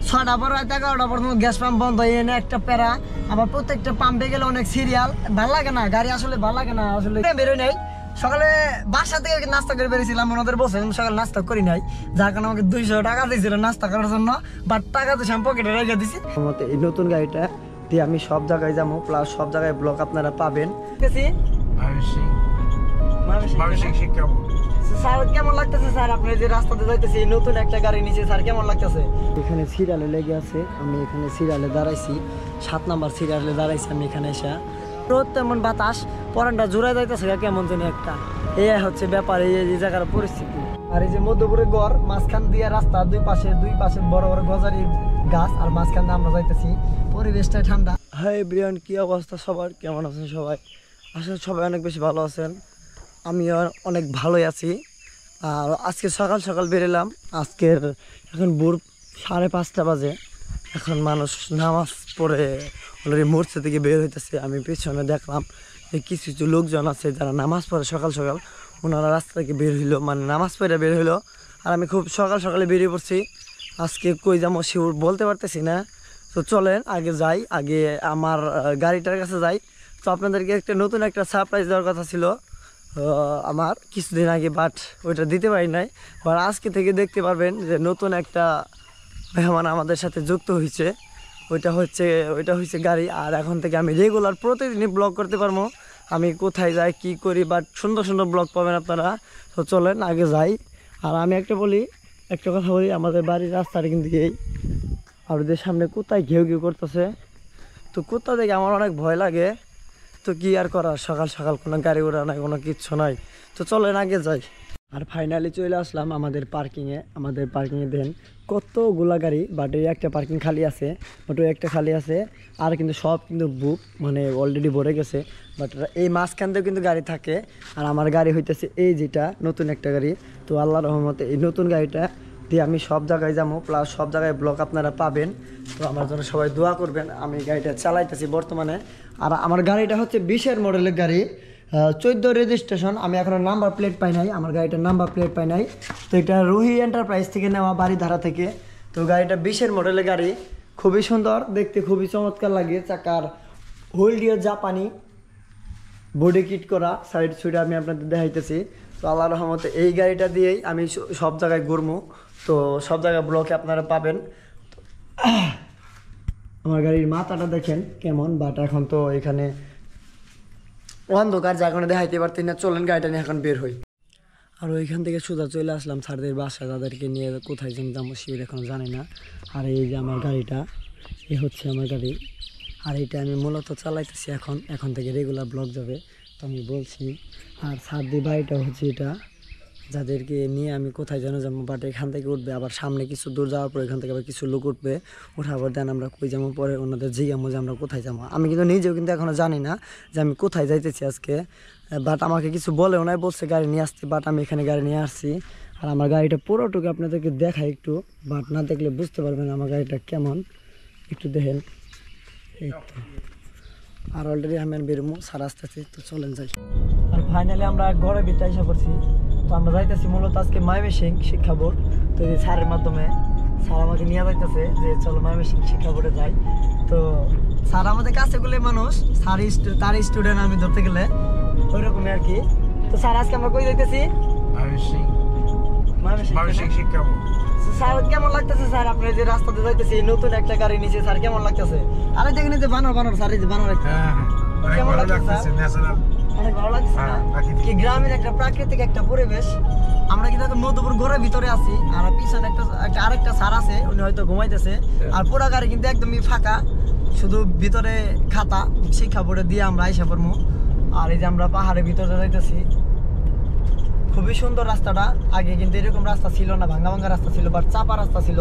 6টা পর রাত 11টা পর্যন্ত গ্যাস পাম্প বন্ধ হয়ে এনে একটা প্যারা। আবার প্রত্যেকটা পাম্পে গেলে অনেক সিরিয়াল, ভালো লাগে না গাড়ি, আসলে ভালো লাগে না আসলে। বেরোয় নাই সকালে, বাসা থেকে নাস্তা করে বেরিয়েছিলাম ওনাদের বসে, সকালে নাস্তা করি নাই, যার কারণে আমাকে 200 টাকা দিয়েছিল নাস্তা করার জন্য, বাট টাকা তো আমি পকেটে রেখে দিছি। এই নতুন গাড়িটা দিয়ে আমি সব জায়গায় যাবো, প্লাস সব জায়গায় ব্লগ আপনারা পাবেন। স্যার কেমন লাগতেছে স্যার আপনি যে রাস্তাতে যাইতেছি নতুন একটা গাড়ি নিচে, স্যার কেমন লাগতেছে? এখানে সিরিয়ালে লেগে আছে, আমি এখানে সিরিয়ালে দাঁড়াইছি, 7 নাম্বার সিরিয়ালে দাঁড়াইছি আমি এখানে এসে। রোদ তেমন বাতাস, পরানটা জোড়ায় যাইতেছে কেমন জানি একটা, এই হচ্ছে ব্যাপার এই জায়গার পরিস্থিতি। আর এই যে মধ্যপুরে গড়, মাঝখান দিয়ে রাস্তা, দুই পাশে বড় বড় গজারি গাছ, আর মাঝখান দিয়ে আমরা যাইতেছি, পরিবেশটা ঠান্ডা। হাই ব্রিয়ান, কি অবস্থা সবার, কেমন আছেন সবাই? আসলে সবাই অনেক বেশি ভালো আছেন, আমিও অনেক ভালোই আছি। আর আজকে সকাল সকাল বেরোলাম, আজকের এখন ভোর 5:30 বাজে, এখন মানুষ নামাজ পড়ে অলরেডি মসজিদ থেকে বের হইতেছে। আমি পেছনে দেখলাম যে কিছু কিছু লোকজন আছে যারা নামাজ পড়ে সকাল সকাল, ওনারা রাস্তা থেকে বের হইলো, মানে নামাজ পড়ে বের হইলো। আর আমি খুব সকাল সকালে বেরিয়ে পড়ছি, আজকে কই যাবো শিওর বলতে পারতেছি না। তো চলেন আগে যাই, আগে আমার গাড়িটার কাছে যাই। তো আপনাদেরকে নতুন একটা সারপ্রাইজ দেওয়ার কথা ছিল আমার কিছুদিন আগে, বাট ওইটা দিতে পারি নাই। বাট আজকে থেকে দেখতে পারবেন যে নতুন একটা মেহমান আমাদের সাথে যুক্ত হয়েছে, ওইটা হচ্ছে গাড়ি। আর এখন থেকে আমি রেগুলার প্রতিদিনই ব্লগ করতে পারবো, আমি কোথায় যাই কি করি, বাট সুন্দর সুন্দর ব্লগ পাবেন আপনারা। তো চলেন আগে যাই। আর আমি একটা কথা বলি, আমাদের বাড়ির রাস্তাটা কিন্তু এই, আর ওদের সামনে কোথায় ঘেউ ঘেউ করতেছে, তো কোথা থেকে আমার অনেক ভয় লাগে। তো কি আর করার, সকাল সকাল কোনো গাড়ি ওড়া নাই, কোনো কিচ্ছু নাই। তো চলেন আগে যাই। আর ফাইনালি চলে আসলাম আমাদের পার্কিংয়ে দেন কতগুলা গাড়ি, বাট এই একটা পার্কিং খালি আছে, বাট ওই একটা খালি আছে, আর কিন্তু সব কিন্তু বুক, মানে অলরেডি ভরে গেছে। বাট এই মাঝখান থেকেও কিন্তু গাড়ি থাকে। আর আমার গাড়ি হইতেছে এই যেটা নতুন একটা গাড়ি। তো আল্লাহর রহমতে এই নতুন গাড়িটা দিয়ে আমি সব জায়গায় যাবো, প্লাস সব জায়গায় ব্লগ আপনারা পাবেন। তো আমার জন্য সবাই দোয়া করবেন, আমি গাড়িটা চালাইতেছি বর্তমানে। আর আমার গাড়িটা হচ্ছে 20-এর মডেলের গাড়ি, 14 রেজিস্ট্রেশন। আমি এখনও নাম্বার প্লেট পাই নাই, আমার গাড়িটার নাম্বার প্লেট পাই নাই। তো এটা রুহি এন্টারপ্রাইজ থেকে নেওয়া, বাড়িধারা থেকে। তো গাড়িটা 20-এর মডেলের গাড়ি, খুবই সুন্দর দেখতে, খুবই চমৎকার লাগে। চাকার হুইল দিয়ে জাপানি, বডি কিট করা, সাইড সুইডে আমি আপনাদের দেখাইতেছি। তো আল্লাহর রহমতে এই গাড়িটা দিয়েই আমি সব জায়গায় ঘুরবো, তো সব জায়গায় ব্লকে আপনারা পাবেন। আমার গাড়ির মাথাটা দেখেন কেমন, বাট এখন তো এখানে অন্ধকার, যার কারণে দেখাইতে পারতেন না। চলেন গাড়িটা নিয়ে এখন বের হই। আর ওইখান থেকে সোজা চলে আসলাম স্যারদের বাসা, তাদেরকে নিয়ে কোথায় যাবো শিবির এখন জানি না। আর এই যে আমার গাড়িটা, এই হচ্ছে আমার গাড়ি। আর এটা আমি মূলত চালাইতেছি এখন থেকে রেগুলার ব্লগ যাবে, তো আমি বলছি। আর স্যারদের বাড়িটা হচ্ছে এটা, যাদেরকে নিয়ে আমি কোথায় যেন যাবো, বাট এখান থেকে উঠবে, আবার সামনে কিছু দূর যাওয়ার পর এখান থেকে আবার কিছু লোক উঠবে, ওঠাবার দেন আমরা কই যাবো, পরে ওনাদের জিজ্ঞামো যে আমরা কোথায় যাবো। আমি কিন্তু নিজেও কিন্তু এখনও জানি না যে আমি কোথায় যাইতেছি আজকে, বাট আমাকে কিছু বলে ওনাই বলছে গাড়ি নিয়ে আসতে, বাট আমি এখানে গাড়ি নিয়ে আসছি। আর আমার গাড়িটা পুরোটুকু আপনাদেরকে দেখাই একটু, বাট না দেখলে বুঝতে পারবেন আমার গাড়িটা কেমন, একটু দেখেন। এই তো, আর অলরেডি আমি বেরোবো, সারা আসতেছি, তো চলেন যাই। আর ফাইনালি আমরা ঘরে ভিতরে এসে পড়ছি। তো আমরা যাইতেছি মূলত আজকে ময়মনসিংহ শিক্ষা বোর্ড। তো এই স্যারের মাধ্যমে স্যার আমাকে নিয়ে যাইতেছে যে চলো ময়মনসিংহ শিক্ষা বোর্ডে যাই। তো স্যার আমাদের কাছে গুলো মানুষ, তার স্টুডেন্ট আমি ধরতে গেলে ওইরকমই আর কি। তো স্যার আজকে আমরা কই যাইতেছি? ময়মনসিংহ শিক্ষা বোর্ড। স্যার কেমন লাগতেছে স্যার আপনি যে রাস্তাতে যাইতেছি নতুন একটা গাড়ি নিচে, স্যার কেমন লাগতেছে? আরে দেখেন যে বানর স্যার, এই যে বানর একটা, কেমন লাগতেছে? অনেক ভালো লাগছে না কি? গ্রামের একটা প্রাকৃতিক একটা পরিবেশ। আমরা কিন্তু এখন মধুপুর ঘরের ভিতরে আছি, আর পিছনে আরেকটা স্যার আছে, উনি হয়তো ঘুমাইতেছে। আর পুরা গাড়ি কিন্তু একদমই ফাঁকা, শুধু ভিতরে খাতা শিক্ষা বোর্ডে দিয়ে আমরা আইসা পড়বো। আর এই যে আমরা পাহাড়ের ভিতরে যাইতেছি, খুবই সুন্দর রাস্তাটা। আগে কিন্তু এরকম রাস্তা ছিল না, ভাঙ্গা ভাঙ্গা রাস্তা ছিল, বাট চাপা রাস্তা ছিল।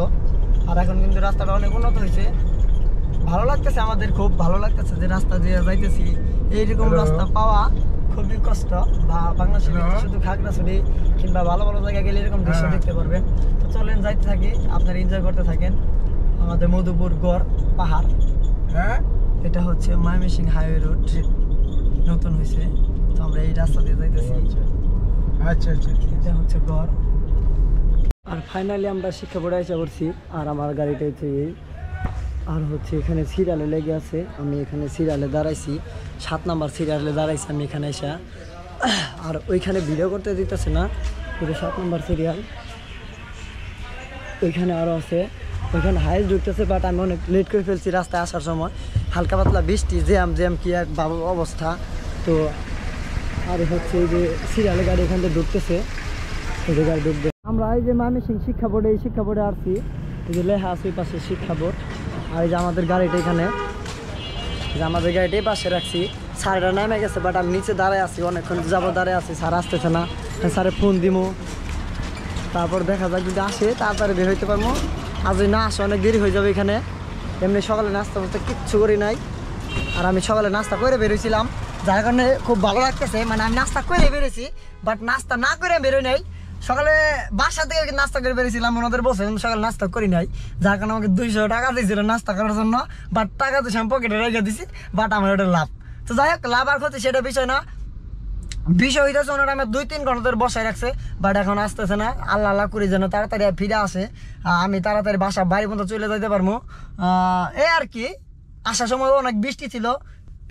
আর এখন কিন্তু রাস্তাটা অনেক উন্নত হয়েছে, ভালো লাগতেছে, আমাদের খুব ভালো লাগতেছে যে রাস্তা দিয়ে যাইতেছি। এইরকম রাস্তা পাওয়া খুবই কষ্ট, বা বাংলাদেশে শুধু খাগড়াছড়ি কিংবা ভালো ভালো জায়গায় গেলে এরকম দৃশ্য দেখতে পারবেন। তো চলেন যাইতে থাকি, আপনারা এনজয় করতে থাকেন আমাদের মধুপুর গড় পাহাড়। এটা হচ্ছে ময়মনসিংহ হাইওয়ে রোড, নতুন হয়েছে। তো আমরা এই রাস্তা দিয়ে যাইতেছি। আচ্ছা, এটা হচ্ছে গড়। আর ফাইনালি আমরা শিক্ষা বোর্ডে এসে পড়ছি। আর আমার গাড়িটা হচ্ছে এই, আর হচ্ছে এখানে সিরিয়ালে লেগে আছে। আমি এখানে সিরিয়ালে দাঁড়াইছি, 7 নাম্বার সিরিয়ালে দাঁড়াইছি আমি এখানে এসে। আর ওইখানে ভিডিও করতে দিতেছে না, পুরো 7 নাম্বার সিরিয়াল। ওইখানে আরও আছে, ওইখানে হাইস ঢুকতেছে, বাট আমি অনেক লেট করে ফেলছি রাস্তায় আসার সময়। হালকা পাতলা বৃষ্টি, জ্যাম কি এক অবস্থা। তো আর হচ্ছে এই যে সিরিয়ালে গাড়ি এখান থেকে ঢুকতেছে, এই যে গাড়ি ঢুকবে। আমরা এই যে ময়মনসিংহ শিক্ষা বোর্ডে, এই শিক্ষা বোর্ডে আসছি। এই যে লেখা আছে পাশে শিক্ষা বোর্ড। আর এই যে আমাদের গাড়িটা এখানে, আমাদের গাড়িটাই পাশে রাখছি। স্যাররা নেমে গেছে, বাট আমি নিচে দাঁড়ায় আছি, অনেকক্ষণ যাবো দাঁড়ায় আছি। স্যার আসতেছে না, স্যারে ফোন দিমু, তারপর দেখা যাক যদি আসে তাড়াতাড়ি বের হইতে পারবো। আর যদি না আসে অনেক দেরি হয়ে যাবে এখানে। এমনি সকালে নাস্তা বলতে কিচ্ছু করি নাই, আর আমি সকালে নাস্তা করে বেরোইছিলাম, যার কারণে খুব ভালো লাগতেছে। মানে আমি নাস্তা করে বেরোইছি, বাট নাস্তা না করে বেরোই নাই। সকালে বাসা থেকে নাস্তা করে বেরিয়েছিলাম, ওনাদের বসে সকালে নাস্তা করি নাই, যার কারণে আমাকে 200 টাকা দিয়েছিল নাস্তা করার জন্য। বাট টাকা তো আমি পকেটে রেখে দিছি, বাট আমার ওটা লাভ। তো যাই হোক, লাভ আর ক্ষতি সেটা বিষয় না, বিষয় হইতেছে ওনারা আমার 2-3 ঘন্টা ধরে বসায় রাখছে, বাট এখন আসতেছে না। আল্লাহ আল্লাহ করি যেন তাড়াতাড়ি ফিরে আসে, আমি তাড়াতাড়ি বাসা বাড়ি পর্যন্ত চলে যেতে পারবো। এই আর কি। আসার সময় অনেক বৃষ্টি ছিল,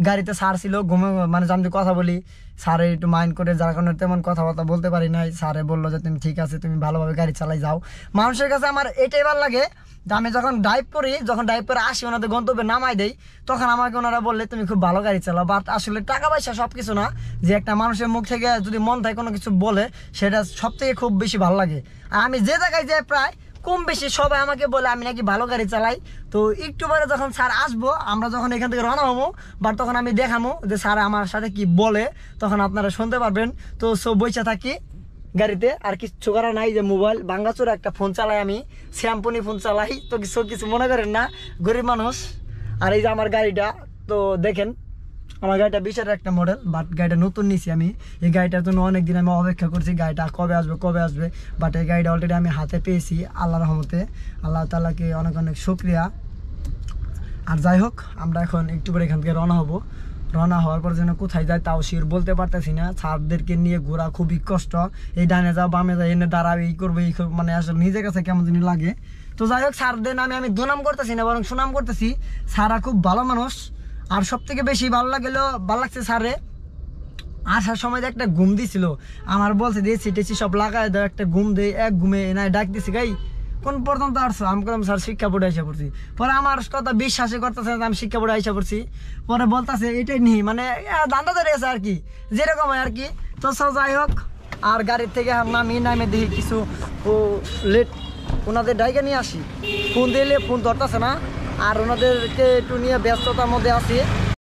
গাড়িতে স্যার ছিল, ঘুমে মানে আমি কথা বলি, স্যারে একটু মাইন্ড করে, যার কারণে তেমন কথাবার্তা বলতে পারি নাই। স্যারে বললো যে তুমি ঠিক আছে, তুমি ভালোভাবে গাড়ি চালাই যাও। মানুষের কাছে আমার এটাই ভালো লাগে যে আমি যখন ড্রাইভ করি, যখন ড্রাইভ করে আসি ওনাদের গন্তব্যে নামাই দেই, তখন আমাকে ওনারা বললে তুমি খুব ভালো গাড়ি চালাও। বাট আসলে টাকা পয়সা সব কিছু না, যে একটা মানুষের মুখ থেকে যদি মন থাকে কোনো কিছু বলে, সেটা সব থেকে খুব বেশি ভালো লাগে। আর আমি যে জায়গায় যাই প্রায় কম বেশি সবাই আমাকে বলে আমি নাকি ভালো গাড়ি চালাই। তো একটু পরে যখন স্যার আসবো, আমরা যখন এখান থেকে রওনা হবো, বাট তখন আমি দেখাবো যে স্যার আমার সাথে কি বলে, তখন আপনারা শুনতে পারবেন। তো সব বইসা থাকি গাড়িতে, আর কিচ্ছু করা নাই। যে মোবাইল ভাঙ্গাচোরা একটা ফোন চালাই, আমি শ্যাম্পুনি ফোন চালাই, তো কিছু মনে করেন না, গরিব মানুষ। আর এই যে আমার গাড়িটা, তো দেখেন আমার গাড়িটা 20-এর একটা মডেল, বাট গাড়িটা নতুন নিছি আমি। এই গাড়িটার জন্য অনেকদিন আমি অপেক্ষা করছি, গাড়িটা কবে আসবে। বাট এই গাড়িটা অলরেডি আমি হাতে পেয়েছি আল্লাহর রহমতে। আল্লাহ তাআলাকে অনেক অনেক শুকরিয়া। আর যাই হোক, আমরা এখন একটু পরে এখান থেকে রওনা হবো। রওনা হওয়ার পর যেন কোথায় যায় তাও শিওর বলতে পারতেছি না। স্যারদেরকে নিয়ে ঘোরা খুবই কষ্ট, এই ডানে যাও বামে যাও, এনে দাঁড়াবে, এই করবে, মানে আসলে নিজের কাছে কেমন জিনিস লাগে। তো যাই হোক, স্যারদের নামে আমি দুনাম করতেছি না, বরং সুনাম করতেছি। স্যাররা খুব ভালো মানুষ। আর সব থেকে বেশি ভালো লাগছে স্যারে আসার সময় যে একটা ঘুম দিছিল, আমার বলছে দিয়ে সিটেছি সব লাগাই দাও, একটা ঘুম দেয়, এক ঘুমে নাই ডাক দিছি, গাই কোন পর্যন্ত আসছো? আমি বললাম স্যার শিক্ষা বোর্ডে এসে পড়ছি। পরে আমার কথা বিশ্বাসই করতেছে না আমি শিক্ষা বোর্ডে এসে পড়ছি। পরে বলতেছে এটাই নিই, মানে দান্দা ধরে গেছে আর কি, যেরকম আর কি। তো সব যাই হোক, আর গাড়ির থেকে নামে দেখি কিছু লেট, ওনাদের ডাইকে নিয়ে আসি, ফোন দিলে ফোন ধরতেছে না, আর ওনাদেরকে একটু নিয়ে ব্যস্ততার মধ্যে আছি।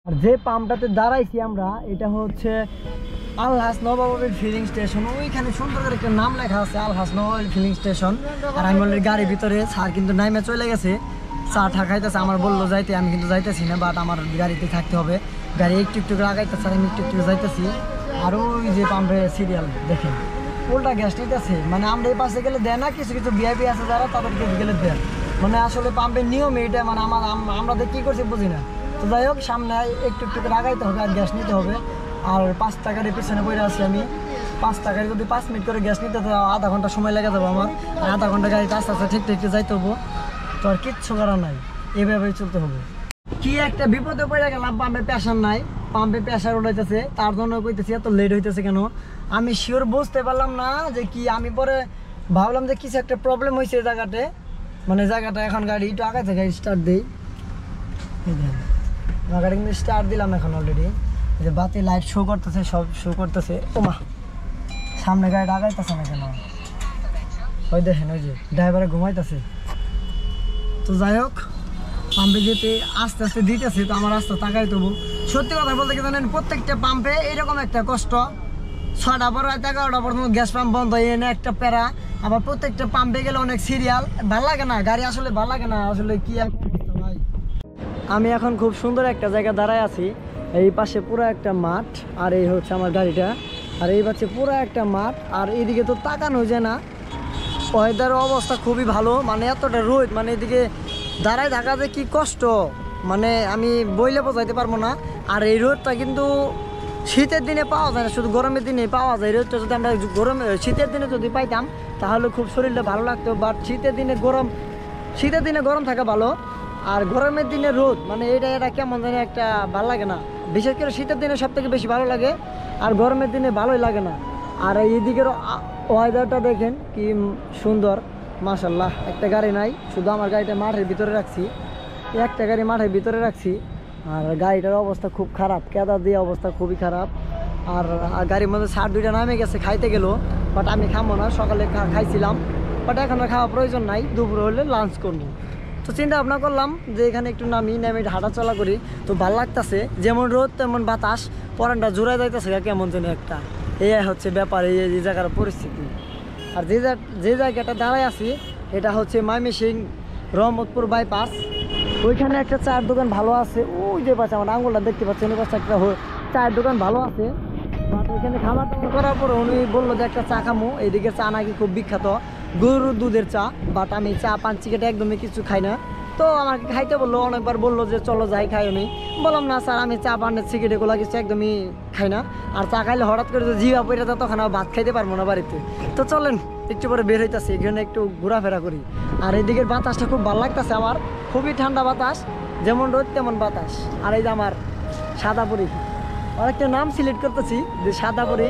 আর যে পাম্পটাতে দাঁড়াইছি আমরা, এটা হচ্ছে আলহাস নবাবের ফিলিং স্টেশন। ওইখানে সুন্দর করে একটা নাম লেখা আছে, আলহাস নবাবের ফিলিং স্টেশন। আর আমি বললি গাড়ির ভিতরে, স্যার কিন্তু নাইমে চলে গেছে, চা ঠাকাইতেছে, আমার বললো যাইতে, আমি কিন্তু যাইতেছি না, বাট আমার গাড়িতে থাকতে হবে। গাড়ি একটু লাগাইতেছে, আমি একটু যাইতেছি। আর ওই যে পাম্পের সিরিয়াল দেখেন, উল্টা গ্যাস নিতেছে, মানে আমরা এই পাশে গেলে দেয় না, কিছু ভিআইপি আছে যারা, তাদেরকে গেলে দেয়। মানে আসলে পাম্পের নিয়ম এটা, মানে আমরা কি করছি বুঝি না। তো যাই হোক, সামনে একটু লাগাইতে হবে আর গ্যাস নিতে হবে। আর 5 টাকার পিছনে বইরে আছি আমি। 5 টাকায় যদি 5 মিনিট করে গ্যাস নিতে, আধা ঘন্টা সময় লেগে যাবো আমার। আর আধা ঘন্টা গাড়িটা আস্তে আস্তে ঠিক যাইতে হবো। তো আর কিচ্ছু করার নাই, এভাবেই চলতে হবে। কি একটা বিপদে পড়ে গেলাম, পাম্পে প্রেশার নাই, পাম্পে প্রেশার উঠাইতেছে, তার জন্য কইতেছি এত লেট হইতেছে কেন। আমি শিওর বুঝতে পারলাম না যে কি। আমি পরে ভাবলাম যে কিছু একটা প্রবলেম হয়েছে এই জায়গাতে, মানে জায়গাটা। এখন গাড়ি একটু আগে থেকে স্টার্ট দিই, গাড়ি কিন্তু স্টার্ট দিলাম এখন অলরেডি। যে বাতি লাইট শো করতেছে, সব শো করতেছে। ওমা, সামনে গাড়িটা আগাইতেছে না কেন? ওই দেখেন, ওই যে ড্রাইভারে ঘুমাইতেছে। তো যাই হোক, পাম্পে যেতে আস্তে আস্তে দিতেছে, তো আমার রাস্তা তাকাই তবু। সত্যি কথা বলতে কি জানেন, প্রত্যেকটা পাম্পে এরকম একটা কষ্ট। 6টা পর রাত 11টা পর্যন্ত গ্যাস পাম্প বন্ধ হয়ে এনে একটা প্যারা। আবার প্রত্যেকটা পাম্পে গেলে অনেক সিরিয়াল, ভালো লাগে না গাড়ি, আসলে ভালো লাগে না আসলে। কি ভাই, আমি এখন খুব সুন্দর একটা জায়গা দাঁড়ায় আছি। এই পাশে পুরো একটা মাঠ, আর এই হচ্ছে আমার গাড়িটা। আর এই পাশে পুরো একটা মাঠ, আর এইদিকে তো তাকানো যায় না। ওয়েদারের অবস্থা খুবই ভালো, মানে এতটা রোদ, মানে এদিকে দাঁড়ায় থাকা যে কি কষ্ট, মানে আমি বইলে বোঝাইতে পারবো না। আর এই রোদটা কিন্তু শীতের দিনে পাওয়া যায় না, শুধু গরমের দিনে পাওয়া যায়। রোদটা যদি আমরা শীতের দিনে যদি পাইতাম তাহলে খুব শরীরটা ভালো লাগতো। বাট শীতের দিনে গরম থাকা ভালো, আর গরমের দিনে রোদ, মানে এটা কেমন জানি একটা ভালো লাগে না। বিশেষ করে শীতের দিনে সব থেকে বেশি ভালো লাগে, আর গরমের দিনে ভালোই লাগে না। আর এইদিকের ওয়েদারটা দেখেন কি সুন্দর, মাশাল্লাহ। একটা গাড়ি নাই, শুধু আমার গাড়িটা মাঠের ভিতরে রাখছি, একটা গাড়ি মাঠের ভিতরে রাখছি। আর গাড়িটার অবস্থা খুব খারাপ, কেদার দিয়ে অবস্থা খুবই খারাপ। আর গাড়ির মধ্যে সার দুইটা নামে গেছে, খাইতে গেল, বাট আমি খাবো না। সকালে খাইছিলাম, বাট এখন আর খাওয়া প্রয়োজন নাই, দুপুরে হলে লাঞ্চ করবো। তো চিন্তা ভাবনা করলাম যে এখানে একটু নেমে হাঁটাচলা করি। তো ভালো লাগতেছে, যেমন রোদ তেমন বাতাস, পরানটা জোড়া যাইতেছে কেমন যেন একটা। এই হচ্ছে ব্যাপার, এই জায়গার পরিস্থিতি। আর যে জায়গাটা দাঁড়ায় আছি এটা হচ্ছে ময়মনসিংহ রহমতপুর বাইপাস। ওইখানে একটা চায়ের দোকান ভালো আছে, ওই যে পাশে আমার আঙুলটা দেখতে পাচ্ছেন, ওই পাশে একটা চায়ের দোকান ভালো আছে। বাট ওইখানে খাবার দাবার করার পরে উনি বললো যে একটা চা খামো, এইদিকে চা নাকি খুব বিখ্যাত, গরুর দুধের চা। বাট আমি চা পান চিকেটে একদমই কিছু খাই না, তো আমাকে খাইতে বললো, অনেকবার বললো যে চলো যাই খাই। আমি বললাম না স্যার, আমি চা পানের সিগারেট এগুলো কিছু একদমই খাই না, আর চা খাইলে হঠাৎ করে যে জিভা পড়ে যায় তখন আর ভাত খাইতে পারবো না বাড়িতে। তো চলেন একটু পরে বের হইতেছি, এখানে একটু ঘোরাফেরা করি। আর এদিকের বাতাসটা খুব ভালো লাগতেছে আমার, খুবই ঠান্ডা বাতাস, যেমন রোদ তেমন বাতাস। আর এই যে আমার সাদাপুরি, অনেকটা নাম সিলেক্ট করতেছি যে সাদাপুরি,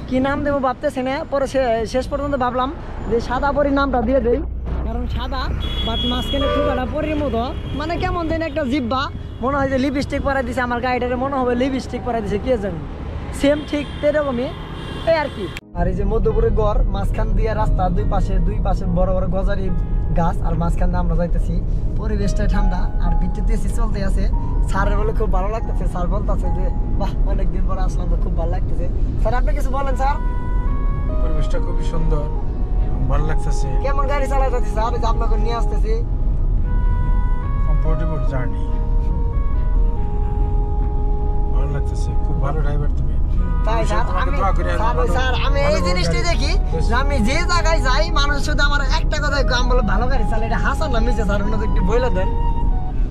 কি নাম দেবো ভাবতেছে না, পরে শেষ পর্যন্ত ভাবলাম যে সাদাপুরি নামটা দিয়ে দেই, কারণ সাদা বাট মাঝখানে টুকাটা পরির মতো, মানে কেমন যেন একটা জিব্বা, মনে হয় যে লিপস্টিক পরাই দিছে আমার গাড়িটারে, মনে হবে লিপস্টিক পরাই দিছে, কে জানি, সেম ঠিক সেরকমই এই আর কি। আর এই যে মধ্যপুরের গড়, মাঝখান দিয়ে রাস্তা, দুই পাশে বড় বড় গজারি গাছ, আর মাঝখান দিয়ে আমরা যাইতেছি। পরিবেশটা ঠান্ডা, আর ভিতরে এসি চলতে আছে। স্যারের বলে খুব ভালো লাগতেছে, স্যার বলতেছে যে বাহ অনেকদিন পরে আসলাম, তো খুব ভালো লাগতেছে। স্যার আপনি কিছু বলেন স্যার? পরিবেশটা খুবই সুন্দর, ভালো লাগতেছে। কেমন গাড়ি চালাইতেছি স্যার? এই যে আপনাকে নিয়ে আসতেছি, কমফোর্টেবল জার্নি, ভালো লাগতেছে, খুব ভালো ড্রাইভার তুমি। তাই স্যার আমি এই জিনিসটাই দেখি যে আমি যে জায়গায় যাই মানুষ শুধু আমার একটা কথাই আমি বলে ভালো গাড়ি চালাই, এটা হাসান না মিশে স্যার? আপনাদের একটু বলে দেন।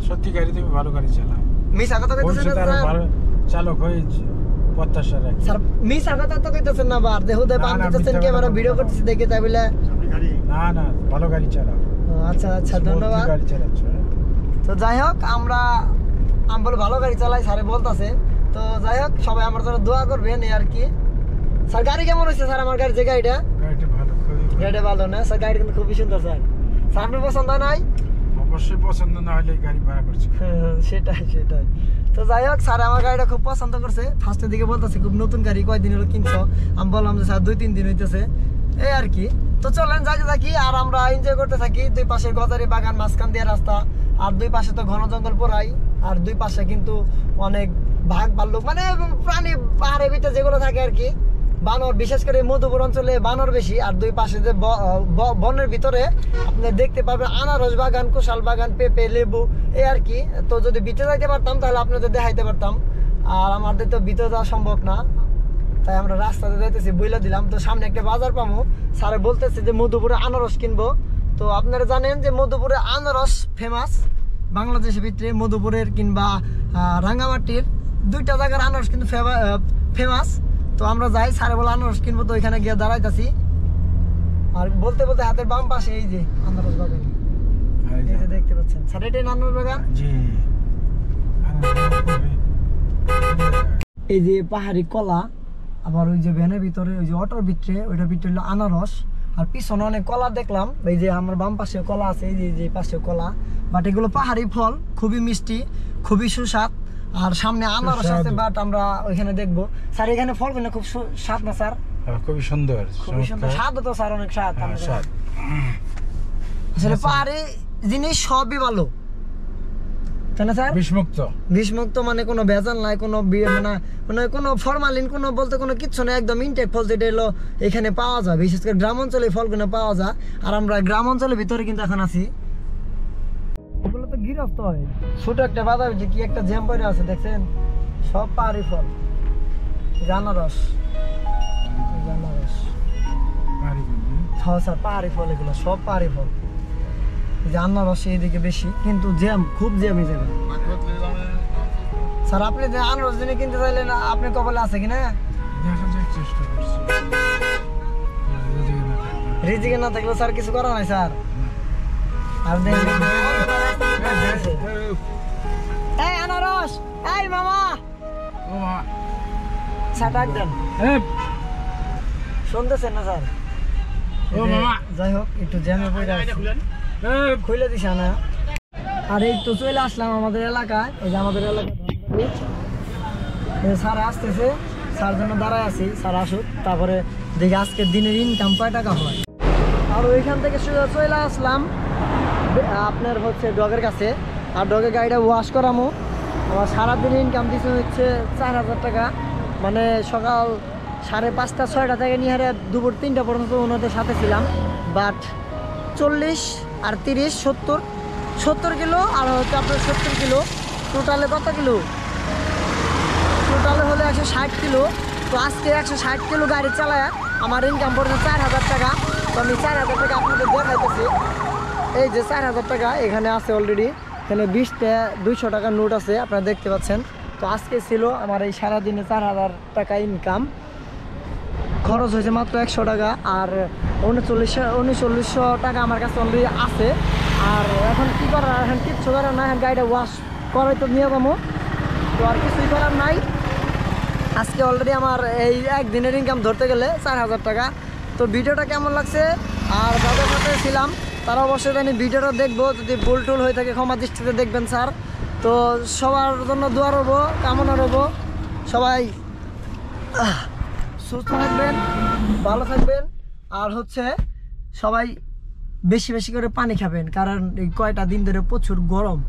সত্যি গাড়ি তুমি ভালো গাড়ি চালাও, মিশা কথা কইতেছেন না স্যার? ভালো চালক হয়ে প্রত্যাশা রাখি স্যার। মিশা কথা তো কইতেছেন না, বার দেখো দেব আমি দিতেছেন ক্যামেরা ভিডিও করতেছি দেখে, তাই বলে না ভালো গাড়ি চালাও। আচ্ছা ধন্যবাদ। গাড়ি চালাচ্ছ। তো যাই হোক আমি বলে ভালো গাড়ি চালাই, স্যারে বলতেছে। তো যাই হোক সবাই আমার জন্য দোয়া করবেন এই আর কি। স্যার গাড়ি কেমন হয়েছে স্যার? আমার গাড়ি যে গাড়িটা ভালো, গাড়িটা ভালো না স্যার? গাড়ি কিন্তু খুবই সুন্দর স্যার। স্যার আপনার পছন্দ হয় নাই? অবশ্যই পছন্দ না হলে গাড়ি ভাড়া করছি। সেটাই। তো যাই হোক স্যার আমার গাড়িটা খুব পছন্দ করছে। ফার্স্টের দিকে বলতেছে খুব নতুন গাড়ি, কয়দিন হলো কিনছো? আমি বললাম যে স্যার 2-3 দিন হইতেছে এই আর কি। তো চলেন যাইতে থাকি আর আমরা এনজয় করতে থাকি। দুই পাশে গজারি বাগান, মাঝখান দিয়ে রাস্তা, আর দুই পাশে তো ঘন জঙ্গল পোড়াই, আর দুই পাশে কিন্তু অনেক বাঘ ভাল্লুক, মানে প্রাণী পাহাড়ের ভিতরে যেগুলো থাকে আর কি, বানর, বিশেষ করে মধুপুর অঞ্চলে বানর বেশি। আর দুই পাশে যে বনের ভিতরে আপনি দেখতে পাবেন আনারস বাগান, কুশাল বাগান, পেঁপে, লেবু এই আর কি। তো যদি ভিতরে যাইতে পারতাম তাহলে আপনাদের দেখাইতে পারতাম, আর আমাদের তো ভিতরে যাওয়া সম্ভব না, তাই আমরা রাস্তাতে যাইতেছি বইলা দিলাম। তো সামনে একটা বাজার পাবো, স্যারে বলতেছে যে মধুপুরে আনারস কিনবো। তো আপনারা জানেন যে মধুপুরে আনারস ফেমাস বাংলাদেশের ভিতরে, মধুপুরের কিংবা রাঙ্গামাটির দুইটা জায়গার আনারস কিন্তু ফেমাস। তো আমরা যাই, স্যারে বলে আনারস কিনবো, তো ওইখানে গিয়ে দাঁড়াইতেছি। আর বলতে হাতের বাম পাশে এই যে আনারস বাগান, এই যে দেখতে পাচ্ছেন স্যার, এটাই আনারস বাগান। এই যে পাহাড়ি কলা, আবার ওই যে ভ্যানের ভিতরে, ওই যে অটোর ভিতরে, ওইটার ভিতরে হলো আনারস। আর পিছনে অনেক কলা দেখলাম, এই যে আমার বাম পাশে কলা আছে, এই যে পাশে কলা। বাট এগুলো পাহাড়ি ফল, খুবই মিষ্টি, খুবই সুস্বাদ। আর সামনে আনারস আছে, বাট আমরা ওইখানে দেখবো। স্যার এখানে ফল কিনা খুব স্বাদ না স্যার? খুবই সুন্দর, স্বাদ তো স্যার অনেক স্বাদ। আসলে পাহাড়ি জিনিস সবই ভালো, তাই না স্যার? বিষমুক্ত মানে কোনো ভেজাল নাই, মানে কোনো ফরমালিন কোনো বলতে কোনো কিচ্ছু নেই, একদম ইনটেক ফল যেটা এলো এখানে পাওয়া যায়। বিশেষ করে গ্রাম অঞ্চলে ফলগুলো পাওয়া যায়, আর আমরা গ্রাম অঞ্চলের ভিতরে কিন্তু এখন আছি। ওগুলো তো গৃহস্থ হয়, ছোট একটা বাজার যে কি একটা জ্যাম পড়ে আছে দেখছেন, সব পাহাড়ি ফল। আনারস স্যার পাহাড়ি ফল, এগুলো সব পাহাড়ি ফল। যে আনারস এইদিকে বেশি, কিন্তু জ্যাম, খুব জ্যাম এই জায়গায়। স্যার আপনি যে আনারস যিনি কিনতে চাইলেন আপনি কপালে আছে কিনা? দেখা যাক, চেষ্টা করছি। রিজিকে না থাকলে স্যার কিছু করা নাই স্যার। আর দেখবেন এই আনারস, এই মামা ও মা, স্যার ডাক দেন, শুনতেছেন না স্যার? ও মামা, যাই হোক একটু জ্যামে পড়ে আছে, খুলে দিছে না। আর এই তো চলে আসলাম আমাদের এলাকায়, এই যে আমাদের এলাকা স্যার আসতেছে, স্যার জন্য দাঁড়ায় আছি, স্যার আসুক, তারপরে দেখি আজকের দিনের ইনকাম কয় টাকা হয়। আর ওইখান থেকে চলে আসলাম আপনার হচ্ছে ডগের কাছে। আর ডগের গাড়িটা ওয়াশ করামো। আমার সারাদিন ইনকাম দিচ্ছে হচ্ছে 4000 টাকা, মানে সকাল 5:30 6টা থেকে নিয়ে হারে দুপুর 3টা পর্যন্ত ওনাদের সাথে ছিলাম। বাট 40 আর 30 70 কিলো আর হচ্ছে আপনার 70 কিলো, টোটালে কত কিলো? টোটালে হলো 160 কিলো। তো আজকে 160 কিলো গাড়ি চালায় আমার ইনকাম পড়েছে 4000 টাকা। তো আমি 4000 টাকা আপনাদের দেখাইতেছি। এই যে 4000 টাকা এখানে আছে অলরেডি, এখানে 20টা 200 টাকার নোট আছে, আপনারা দেখতে পাচ্ছেন। তো আজকে ছিল আমার এই সারাদিনে 4000 টাকা ইনকাম, খরচ হয়েছে মাত্র 100 টাকা। আর 3900 টাকা আমার কাছে অলরেডি আছে। আর এখন কী করার, এখন কিচ্ছু করার না, এখন গাড়িটা ওয়াশ করাই তো নিয়ে যাবো। তো আর কিছুই করার নাই। আজকে অলরেডি আমার এই একদিনের ইনকাম ধরতে গেলে 4000 টাকা। তো ভিডিওটা কেমন লাগছে, আর যাদের সাথে ছিলাম তারা অবশ্যই জানি ভিডিওটা দেখবো, যদি ভুল টুল হয়ে থাকে ক্ষমা দৃষ্টিতে দেখবেন স্যার। তো সবার জন্য দোয়া রবো, কামনা রবো, সবাই সুস্থ থাকবেন, ভালো থাকবেন। আর হচ্ছে সবাই বেশি বেশি করে পানি খাবেন, কারণ এই কয়টা দিন ধরে প্রচুর গরম।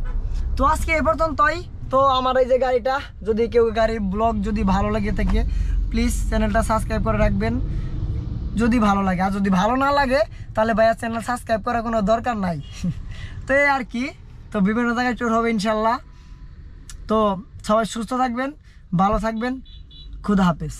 তো আজকে এ পর্যন্তই। তো আমার এই যে গাড়িটা, যদি কেউ গাড়ির ব্লগ যদি ভালো লাগে থাকে প্লিজ চ্যানেলটা সাবস্ক্রাইব করে রাখবেন যদি ভালো লাগে। আর যদি ভালো না লাগে তাহলে ভাইয়া চ্যানেল সাবস্ক্রাইব করার কোনো দরকার নাই। তো এই আর কি, তো বিভিন্ন জায়গায় ট্যুর হবে ইনশাল্লাহ। তো সবাই সুস্থ থাকবেন, ভালো থাকবেন, খুদা হাফেজ।